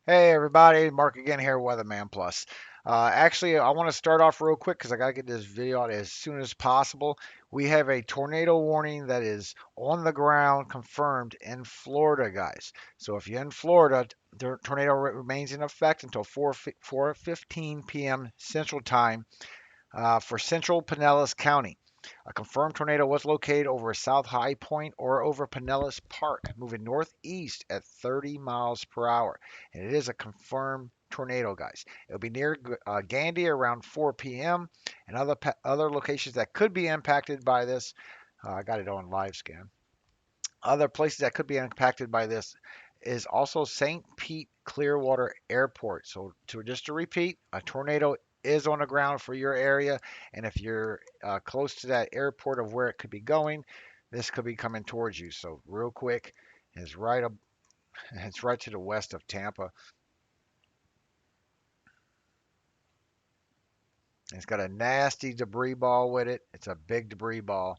Hey everybody, Mark again here, Weatherman Plus. Actually, I want to start off real quick because I gotta get this video out as soon as possible. We have a tornado warning that is on the ground, confirmed in Florida, guys. So if you're in Florida, the tornado remains in effect until 4:15 p.m. Central Time for Central Pinellas County. A confirmed tornado was located over South High Point or over Pinellas Park, moving northeast at 30 miles per hour. And it is a confirmed tornado, guys. It'll be near Gandy around 4 p.m. and other locations that could be impacted by this. I got it on live scan. Other places that could be impacted by this is also St. Pete Clearwater Airport. So just to repeat, a tornado is on the ground for your area, and if you're close to that airport of where it could be going, this could be coming towards you. So real quick, it's right up, it's right to the west of Tampa. It's got a nasty debris ball with it. It's a big debris ball.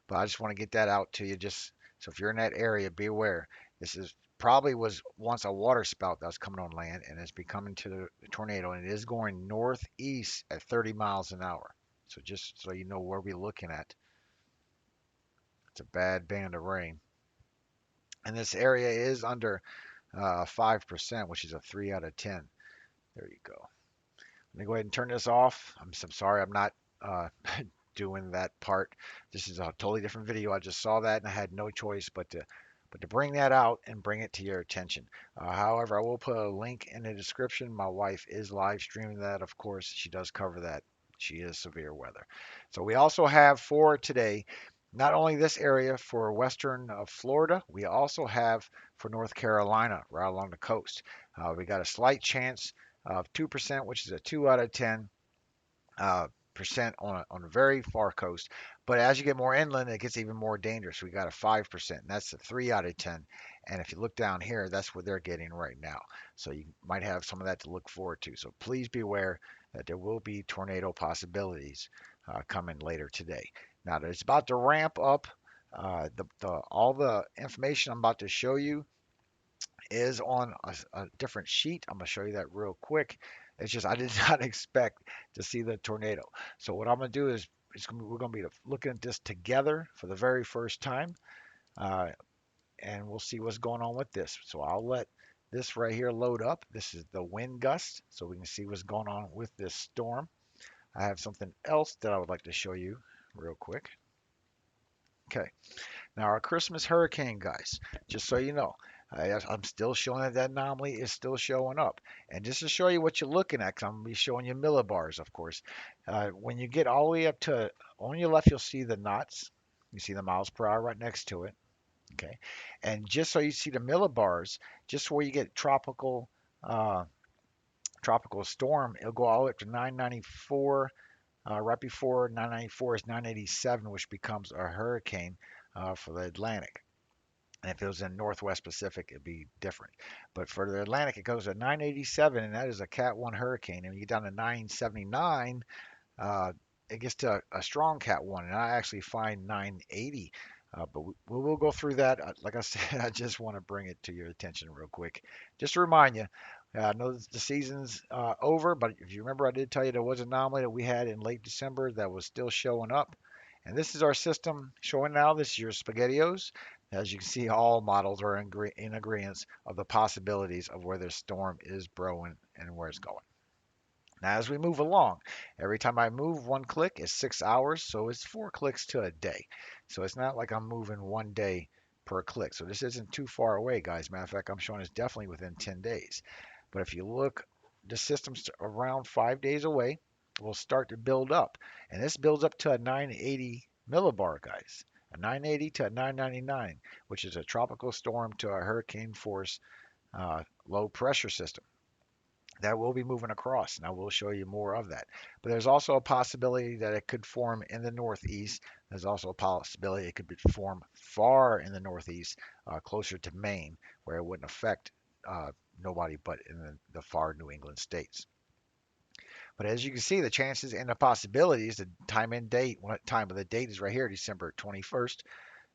But I just want to get that out to you. Just so if you're in that area, be aware. This is probably was once a water spout that was coming on land, and it's becoming to the tornado, and it is going northeast at 30 miles an hour. So just so you know where we're looking at, it's a bad band of rain, and this area is under 5%, which is a 3 out of 10. There you go. Let me go ahead and turn this off. I'm sorry, I'm not uh, doing that part. This is a totally different video. I just saw that and I had no choice but to bring that out and bring it to your attention. However, I will put a link in the description. My wife is live streaming that, of course. She does cover that. She is severe weather. So we also have for today, not only this area for western Florida, we also have for North Carolina, right along the coast. We got a slight chance of 2%, which is a 2 out of 10 percent on a very far coast. But as you get more inland, it gets even more dangerous. We got a 5%, and that's a 3 out of 10. And if you look down here, that's what they're getting right now. So you might have some of that to look forward to. So please be aware that there will be tornado possibilities coming later today. Now that it's about to ramp up. All the information I'm about to show you is on a different sheet. I'm going to show you that real quick. It's just I did not expect to see the tornado. So what I'm going to do is we're going to be looking at this together for the very first time, uh, and we'll see what's going on with this. So I'll let this right here load up. This is the wind gust, so we can see what's going on with this storm. I have something else that I would like to show you real quick. Okay. Now, our Christmas hurricane, guys, just so you know, I'm still showing that anomaly is still showing up. And just to show you what you're looking at, 'cause I'm going to be showing you millibars, of course. When you get all the way up to, on your left, you'll see the knots. You see the miles per hour right next to it. Okay. And just so you see the millibars, just where you get uh, tropical storm, it'll go all the way up to 994. Right before 994 is 987, which becomes a hurricane for the Atlantic. And if it was in Northwest Pacific, it'd be different. But for the Atlantic, it goes to 987, and that is a Cat 1 hurricane. And when you get down to 979, uh, it gets to a strong Cat 1. And I actually find 980. But we will go through that. Like I said, I just want to bring it to your attention real quick. Just to remind you, I know the season's over, but if you remember, I did tell you there was an anomaly that we had in late December that was still showing up. And this is our system showing now. This is your SpaghettiOs. As you can see, all models are in agreement of the possibilities of where this storm is brewing and where it's going. Now, as we move along, every time I move one click is 6 hours, so it's 4 clicks to a day. So it's not like I'm moving one day per click. So this isn't too far away, guys. Matter of fact, I'm showing it's definitely within 10 days. But if you look, the system's around 5 days away, will start to build up. And this builds up to a 980 millibar, guys. A 980 to a 999, which is a tropical storm to a hurricane force low pressure system that will be moving across. And I will show you more of that. But there's also a possibility that it could form in the northeast. There's also a possibility it could form far in the northeast, closer to Maine, where it wouldn't affect nobody but in the far New England states. But as you can see, the chances and the possibilities, the time and date, what time of the date is right here, December 21st.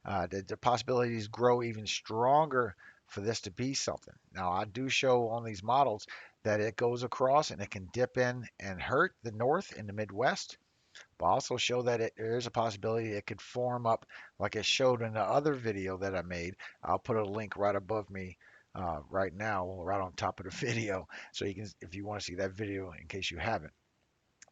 The possibilities grow even stronger for this to be something. Now, I do show on these models that it goes across and it can dip in and hurt the north and the Midwest, but also show that there is a possibility it could form up like it showed in the other video that I made. I'll put a link right above me right now, right on top of the video, so you can, if you want to see that video in case you haven't,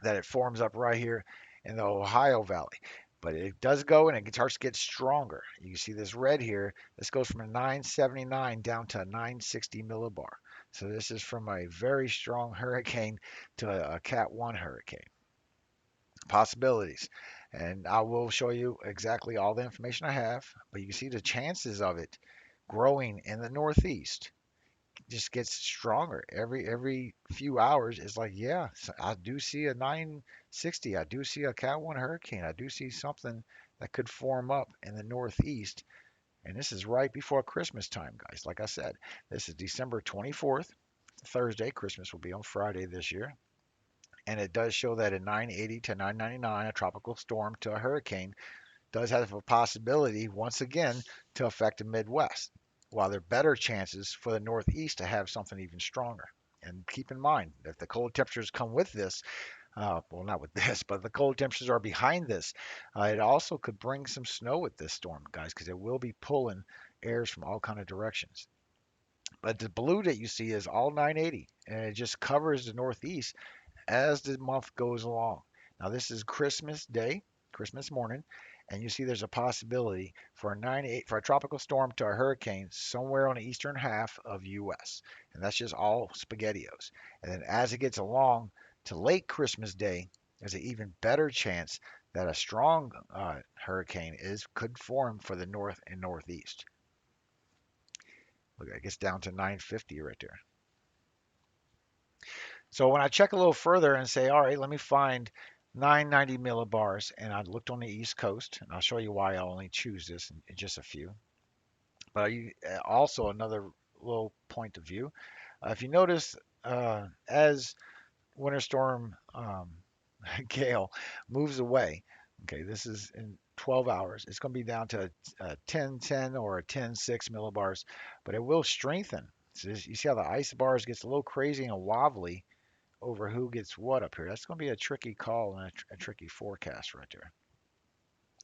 that it forms up right here in the Ohio Valley. But it does go and it starts to get stronger. You see this red here. This goes from a 979 down to a 960 millibar. So this is from a very strong hurricane to a Cat 1 hurricane. Possibilities. And I will show you exactly all the information I have, but you can see the chances of it growing in the Northeast just gets stronger every few hours. It's like, yeah, I do see a 960. I do see a Cat 1 hurricane. I do see something that could form up in the Northeast. And this is right before Christmas time, guys. Like I said, this is December 24th, Thursday. Christmas will be on Friday this year. And it does show that a 980 to 999, a tropical storm to a hurricane, does have a possibility, once again, to affect the Midwest, while there are better chances for the Northeast to have something even stronger. And keep in mind, if the cold temperatures come with this, well, not with this, but the cold temperatures are behind this, it also could bring some snow with this storm, guys, because it will be pulling airs from all kind of directions. But the blue that you see is all 980, and it just covers the Northeast as the month goes along. Now, this is Christmas Day, Christmas morning, and you see there's a possibility for a 98 for a tropical storm to a hurricane somewhere on the eastern half of U.S. And that's just all spaghettios. And then as it gets along to late Christmas Day, there's an even better chance that a strong hurricane is could form for the north and northeast. Look, it gets down to 950 right there. So when I check a little further and say, all right, let me find 990 millibars, and I looked on the East Coast, and I'll show you why I only choose this in just a few. But also another little point of view. If you notice, as Winter Storm Gale moves away, okay, this is in 12 hours. It's going to be down to a 1010 or a 10.6 millibars, but it will strengthen. So you see how the ice bars gets a little crazy and wobbly over who gets what up here. That's going to be a tricky call and a tricky forecast right there.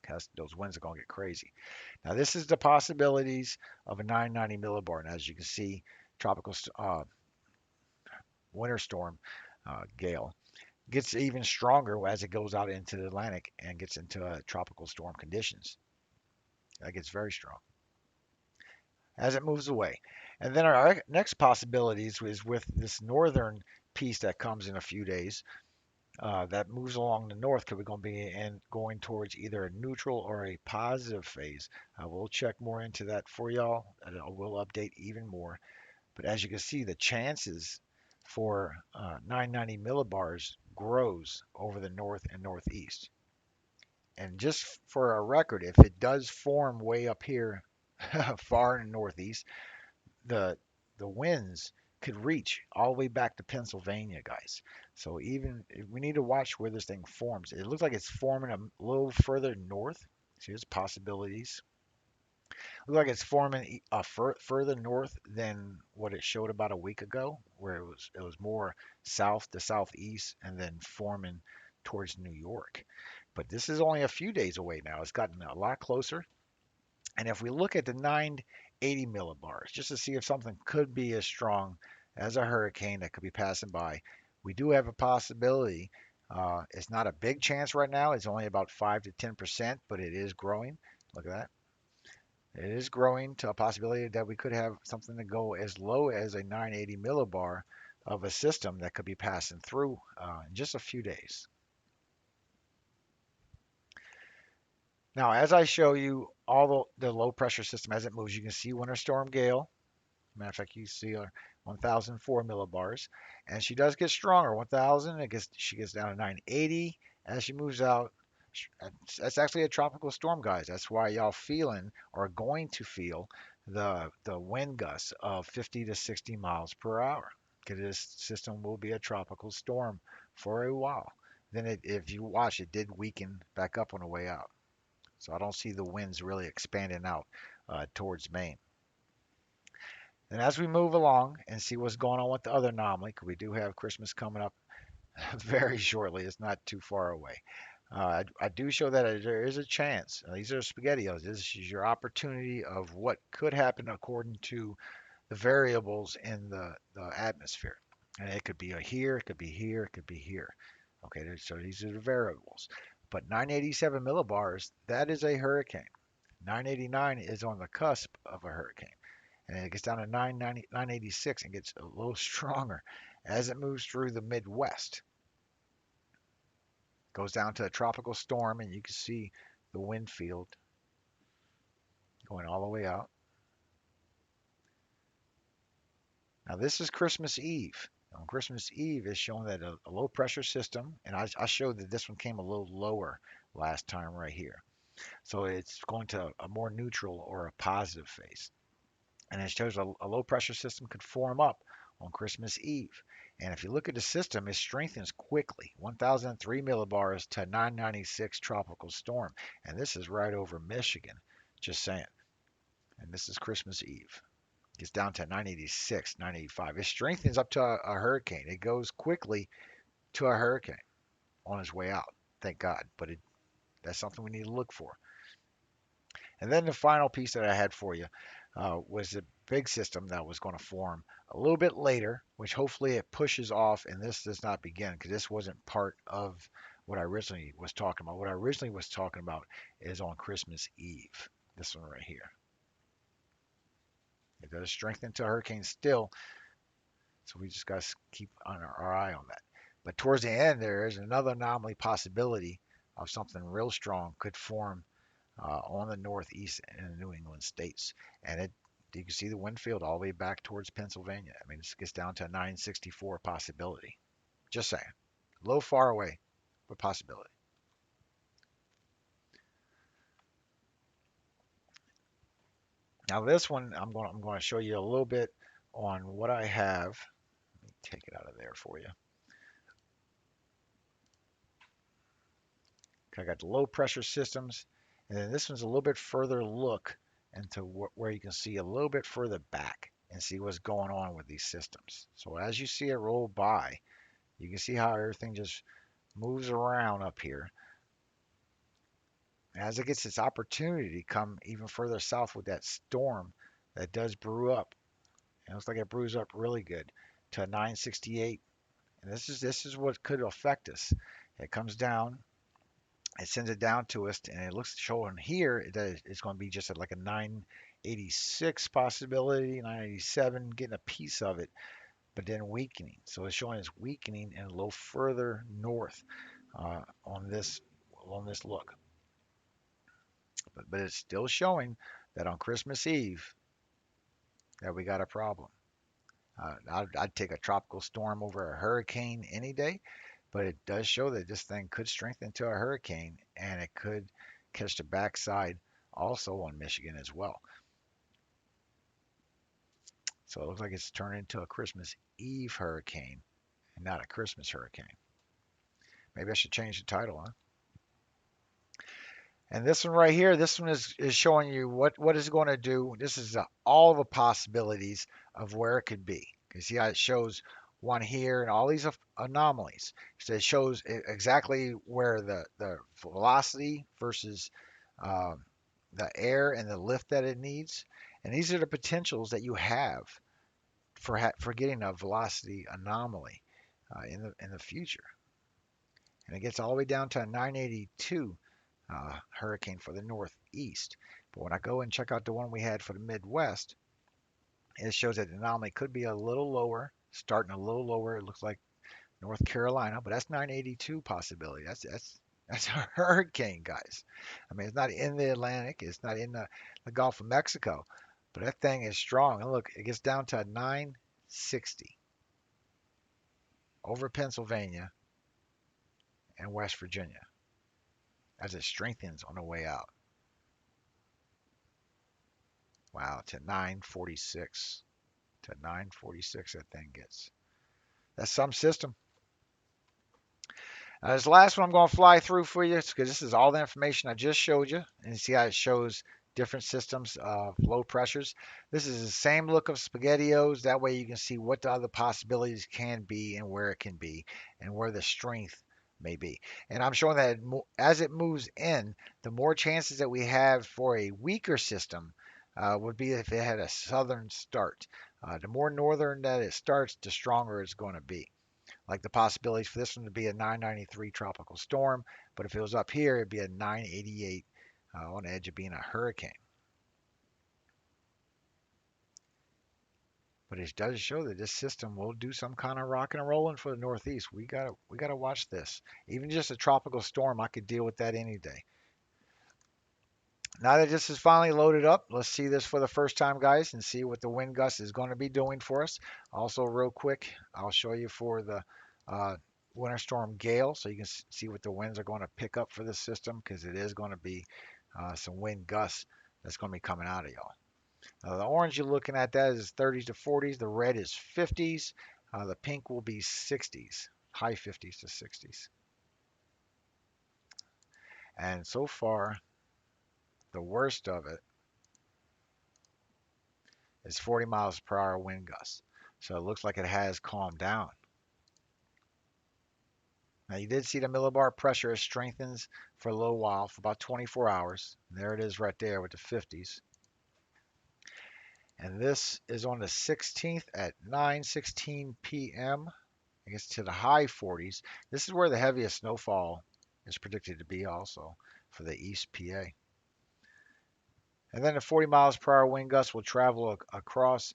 Because those winds are going to get crazy. Now, this is the possibilities of a 990 millibar. And as you can see, tropical winter storm Gale gets even stronger as it goes out into the Atlantic and gets into tropical storm conditions. That gets very strong as it moves away. And then our next possibilities is with this northern piece that comes in a few days. That moves along the north because we're going to be going towards either a neutral or a positive phase. We'll check more into that for y'all, and I will update even more. But as you can see, the chances for 990 millibars grows over the north and northeast. And just for a record, if it does form way up here, far in the northeast, the the winds could reach all the way back to Pennsylvania, guys. So even we need to watch where this thing forms. It looks like it's forming a little further north. So here's possibilities. Looks like it's forming further north than what it showed about a week ago, where it was more south to southeast and then forming towards New York. But this is only a few days away now. It's gotten a lot closer. And if we look at the 980 millibars, just to see if something could be as strong as a hurricane that could be passing by, we do have a possibility. It's not a big chance right now. It's only about 5 to 10%, but it is growing. Look at that. It is growing to a possibility that we could have something to go as low as a 980 millibar of a system that could be passing through in just a few days. Now, as I show you all the low pressure system as it moves, you can see Winter Storm Gale. Matter of fact, you see her 1,004 millibars, and she does get stronger. 1,000, she gets down to 980 as she moves out. That's actually a tropical storm, guys. That's why y'all feeling or going to feel the wind gusts of 50 to 60 miles per hour. Because this system will be a tropical storm for a while. Then if you watch, it did weaken back up on the way out. So I don't see the winds really expanding out towards Maine. And as we move along and see what's going on with the other anomaly, 'cause we do have Christmas coming up very shortly. It's not too far away. I do show that there is a chance. These are spaghettios. This is your opportunity of what could happen according to the variables in the atmosphere. And it could be a here, it could be here, it could be here. Okay, so these are the variables. But 987 millibars, that is a hurricane. 989 is on the cusp of a hurricane. And it gets down to 990, 986 and gets a little stronger as it moves through the Midwest. Goes down to a tropical storm, and you can see the wind field going all the way out. Now, this is Christmas Eve. On Christmas Eve is showing that a low pressure system, and I showed that this one came a little lower last time right here. So it's going to a more neutral or a positive phase. And it shows a low pressure system could form up on Christmas Eve. And if you look at the system, it strengthens quickly, 1003 millibars to 996 tropical storm. And this is right over Michigan, just saying. And this is Christmas Eve. Gets down to 986, 985. It strengthens up to a hurricane. It goes quickly to a hurricane on its way out. Thank God. But that's something we need to look for. And then the final piece that I had for you was the big system that was going to form a little bit later, which hopefully it pushes off and this does not begin because this wasn't part of what I originally was talking about. What I originally was talking about is on Christmas Eve. This one right here. It does strengthen to a hurricane still, so we just got to keep on our eye on that. But towards the end, there is another anomaly possibility of something real strong could form on the northeast in the New England states. And you can see the wind field all the way back towards Pennsylvania. I mean, it gets down to a 964 possibility. Just saying. A little far away, but possibility. Now this one, I'm going to show you a little bit on what I have. Let me take it out of there for you. I got the low pressure systems, and then this one's a little bit further look into where you can see a little bit further back and see what's going on with these systems. So as you see it roll by, you can see how everything just moves around up here. As it gets its opportunity to come even further south with that storm that does brew up, and it looks like it brews up really good to 968. And this is what could affect us. It comes down, it sends it down to us, and it looks showing here that it's going to be just at like a 986 possibility, 987, getting a piece of it, but then weakening. So it's showing it's weakening and a little further north on this look. But it's still showing that on Christmas Eve that we got a problem. I'd take a tropical storm over a hurricane any day, but it does show that this thing could strengthen to a hurricane and it could catch the backside also on Michigan as well. So it looks like it's turned into a Christmas Eve hurricane and not a Christmas hurricane. Maybe I should change the title, huh? And this one right here, this one is showing you what it's going to do. This is all the possibilities of where it could be. You see how it shows one here and all these anomalies. So it shows exactly where the velocity versus um, the air and the lift that it needs. And these are the potentials that you have for getting a velocity anomaly in the future. And it gets all the way down to a 982 hurricane for the northeast. But when I go and check out the one we had for the Midwest, it shows that the anomaly could be a little lower, starting a little lower. It looks like North Carolina, but that's 982 possibility. That's a hurricane, guys. I mean, it's not in the Atlantic, it's not in the Gulf of Mexico, but that thing is strong. And look, it gets down to 960 over Pennsylvania and West Virginia as it strengthens on the way out. Wow, to 946. To 946 that thing gets. That's some system. This last one I'm going to fly through for you because this is all the information I just showed you. And you see how it shows different systems of low pressures. This is the same look of SpaghettiOs. That way you can see what the other possibilities can be and where it can be and where the strength may be. And I'm showing that as it moves in, the more chances that we have for a weaker system would be if it had a southern start. The more northern that it starts, the stronger it's going to be. Like the possibilities for this one to be a 993 tropical storm, but if it was up here, it'd be a 988 on the edge of being a hurricane. But it does show that this system will do some kind of rocking and rolling for the Northeast. We gotta watch this. Even just a tropical storm, I could deal with that any day. Now that this is finally loaded up, let's see this for the first time, guys, and see what the wind gust is going to be doing for us. Also, real quick, I'll show you for the uh, winter storm Gale, so you can see what the winds are going to pick up for this system, because it is going to be some wind gusts that's going to be coming out of y'all. The orange you're looking at, that is 30s to 40s. The red is 50s. The pink will be 60s, high 50s to 60s. And so far, the worst of it is 40 miles per hour wind gusts. So it looks like it has calmed down. Now you did see the millibar pressure strengthens for a little while, for about 24 hours. And there it is right there with the 50s. And this is on the 16th at 9:16 p.m. It gets to the high 40s. This is where the heaviest snowfall is predicted to be also for the East PA. And then the 40 miles per hour wind gusts will travel across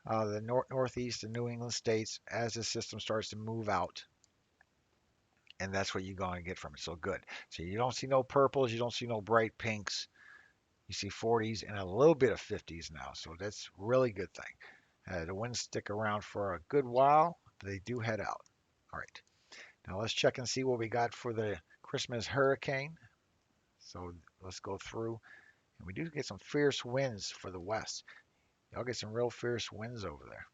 the northeast and New England states as the system starts to move out. And that's what you're going to get from it. So good. So you don't see no purples, you don't see no bright pinks. You see 40s and a little bit of 50s now. So that's really good thing. The winds stick around for a good while. They do head out. All right. Now let's check and see what we got for the Christmas hurricane. So let's go through. And we do get some fierce winds for the west. Y'all get some real fierce winds over there.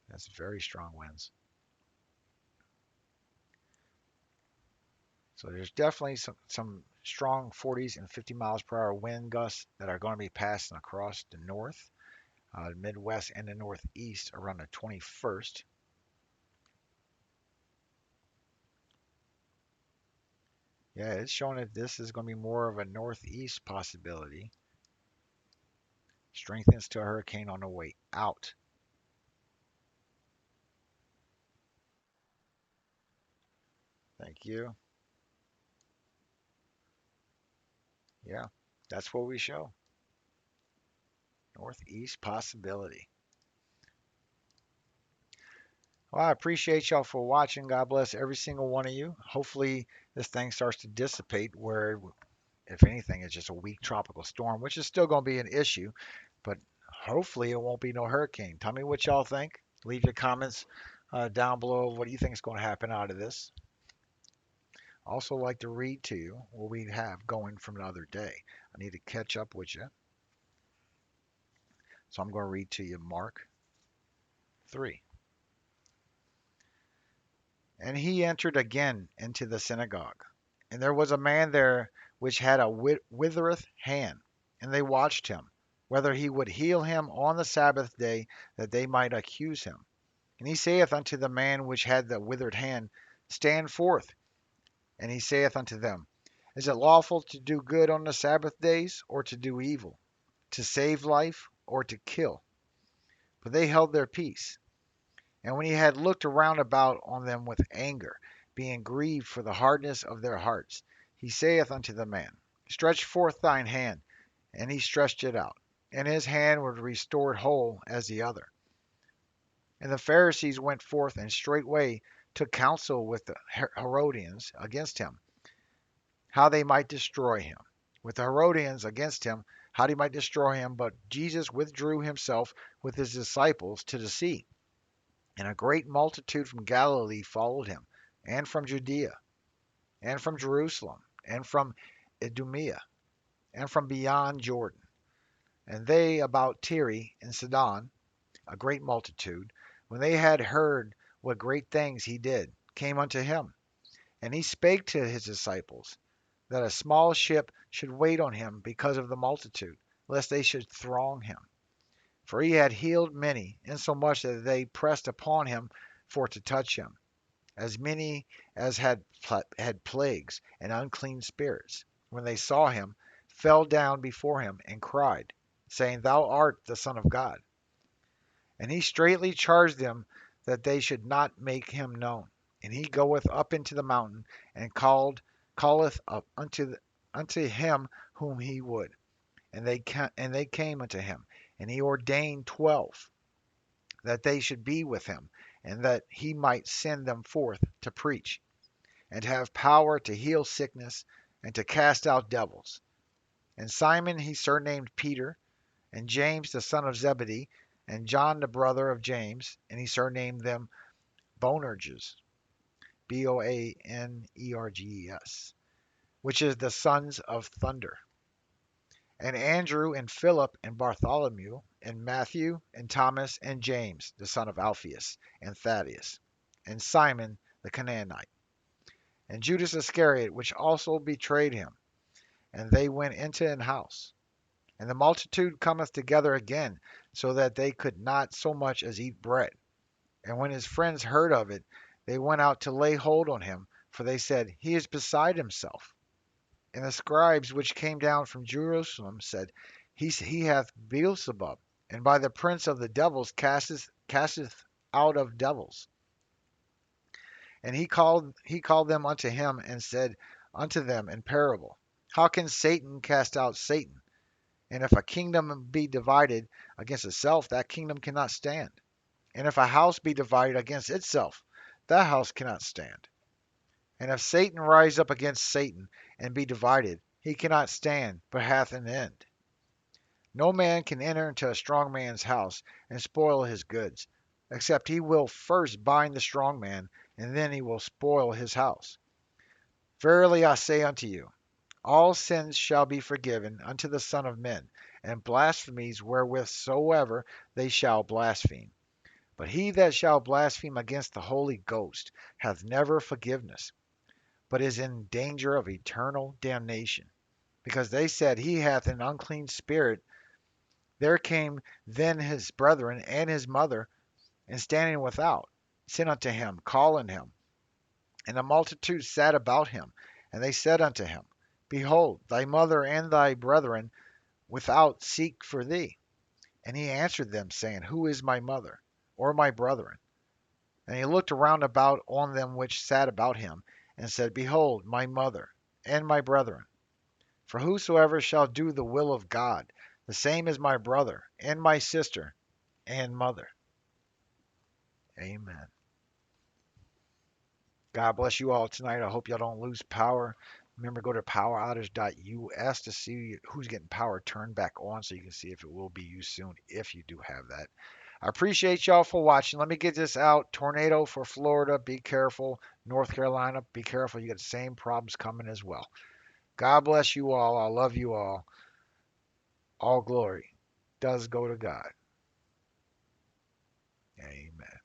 That's very strong winds. So there's definitely some strong 40s and 50 miles per hour wind gusts that are going to be passing across the north, Midwest, and the Northeast around the 21st. Yeah, it's showing that this is going to be more of a northeast possibility. Strengthens to a hurricane on the way out. Thank you. Yeah, that's what we show. Northeast possibility. Well, I appreciate y'all for watching. God bless every single one of you. Hopefully, this thing starts to dissipate where, if anything, it's just a weak tropical storm, which is still going to be an issue, but hopefully it won't be no hurricane. Tell me what y'all think. Leave your comments down below. What do you think is going to happen out of this? Also like to read to you what we have going from the other day. I need to catch up with you. So I'm going to read to you Mark 3. And he entered again into the synagogue. And there was a man there which had a withereth hand. And they watched him, whether he would heal him on the Sabbath day, that they might accuse him. And he saith unto the man which had the withered hand, Stand forth. And he saith unto them, Is it lawful to do good on the Sabbath days, or to do evil? To save life, or to kill? But they held their peace. And when he had looked around about on them with anger, being grieved for the hardness of their hearts, he saith unto the man, Stretch forth thine hand. And he stretched it out, and his hand was restored whole as the other. And the Pharisees went forth and straightway took counsel with the Herodians against him, how they might destroy him. With the Herodians against him, how they might destroy him. But Jesus withdrew himself with his disciples to the sea. And a great multitude from Galilee followed him, and from Judea, and from Jerusalem, and from Idumea, and from beyond Jordan. And they about Tyre and Sidon, a great multitude, when they had heard what great things he did, came unto him. And he spake to his disciples, that a small ship should wait on him because of the multitude, lest they should throng him. For he had healed many, insomuch that they pressed upon him for to touch him, as many as had plagues and unclean spirits, when they saw him, fell down before him and cried, saying, Thou art the Son of God. And he straitly charged them that they should not make him known. And he goeth up into the mountain, and calleth up unto him whom he would. And they came unto him, and he ordained 12, that they should be with him, and that he might send them forth to preach, and to have power to heal sickness, and to cast out devils. And Simon he surnamed Peter, and James the son of Zebedee, and John the brother of James, and he surnamed them Boanerges, Boanerges, which is the sons of thunder. And Andrew and Philip and Bartholomew and Matthew and Thomas and James the son of Alphaeus and Thaddeus, and Simon the Canaanite, and Judas Iscariot, which also betrayed him. And they went into an house. And the multitude cometh together again, so that they could not so much as eat bread. And when his friends heard of it, they went out to lay hold on him, for they said, He is beside himself. And the scribes which came down from Jerusalem said, He hath Beelzebub, and by the prince of the devils casteth out of devils. And he called them unto him, and said unto them in parable, How can Satan cast out Satan? And if a kingdom be divided against itself, that kingdom cannot stand. And if a house be divided against itself, that house cannot stand. And if Satan rise up against Satan, and be divided, he cannot stand, but hath an end. No man can enter into a strong man's house, and spoil his goods, except he will first bind the strong man, and then he will spoil his house. Verily I say unto you, all sins shall be forgiven unto the Son of Men, and blasphemies wherewith soever they shall blaspheme. But he that shall blaspheme against the Holy Ghost hath never forgiveness, but is in danger of eternal damnation. Because they said, He hath an unclean spirit. There came then his brethren and his mother, and standing without, sent unto him, calling him. And the multitude sat about him, and they said unto him, Behold, thy mother and thy brethren without seek for thee. And he answered them, saying, Who is my mother, or my brethren? And he looked around about on them which sat about him, and said, Behold, my mother, and my brethren. For whosoever shall do the will of God, the same is my brother, and my sister, and mother. Amen. God bless you all tonight. I hope y'all don't lose power. Remember, go to poweroutage.us to see who's getting power turned back on so you can see if it will be used soon, if you do have that. I appreciate y'all for watching. Let me get this out. Tornado for Florida. Be careful. North Carolina, be careful. You got the same problems coming as well. God bless you all. I love you all. All glory does go to God. Amen.